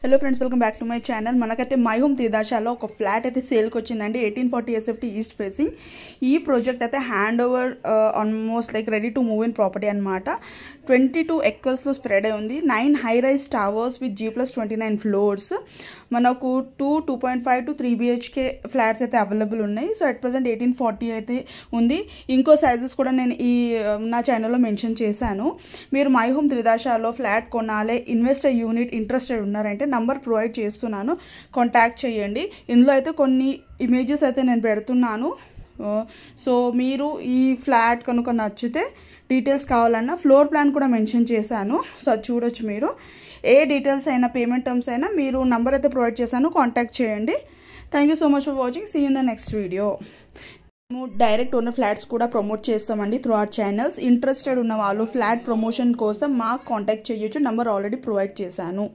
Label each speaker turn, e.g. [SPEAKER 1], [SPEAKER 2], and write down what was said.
[SPEAKER 1] Hello friends, welcome back to my channel. మనకైతే My Home తీదాశాలో ఒక ఫ్లాట్ అయితే సేల్కి వచ్చిందండి. 1840 SFT ఈస్ట్ ఫేసింగ్. ఈ ప్రాజెక్ట్ అయితే hand over almost like ready to move in property అనమాట. 22 ఎకర్స్లో స్ప్రెడ్ అయి ఉంది. 9 high rise towers with G+29 floors. మనకు 2.5 to 3 BHK ఫ్లాట్స్ అయితే అవైలబుల్ ఉన్నాయి. సో అట్ ప్రజెంట్ 1840 అయితే ఉంది. ఇంకో సైజెస్ కూడా నేను నా ఛానల్లో మెన్షన్ చేశాను. మీరు మై హోమ్ త్రిదాశాలో ఫ్లాట్ కొనాలి, ఇన్వెస్టర్ యూనిట్ ఇంట్రెస్టెడ్ ఉన్నారంటే నంబర్ ప్రొవైడ్ చేస్తున్నాను, కాంటాక్ట్ చేయండి. ఇందులో అయితే కొన్ని ఇమేజెస్ అయితే నేను పెడుతున్నాను. సో మీరు ఈ ఫ్లాట్ కనుక నచ్చితే డీటెయిల్స్ కావాలన్నా ఫ్లోర్ ప్లాన్ కూడా మెన్షన్ చేశాను. సో అది చూడొచ్చు. మీరు ఏ డీటెయిల్స్ అయినా పేమెంట్ టర్మ్స్ అయినా మీరు నంబర్ అయితే ప్రొవైడ్ చేశాను, కాంటాక్ట్ చేయండి. Thank you so much for watching. See in the next video. మేము డైరెక్ట్ ఓనర్ ఫ్లాట్స్ కూడా ప్రమోట్ చేస్తామండి త్రూ అవర్ ఛానల్స్. ఇంట్రెస్టెడ్ ఉన్న వాళ్ళు ఫ్లాట్ ప్రమోషన్ కోసం మాకు కాంటాక్ట్ చేయొచ్చు. నంబర్ ఆల్రెడీ ప్రొవైడ్ చేశాను.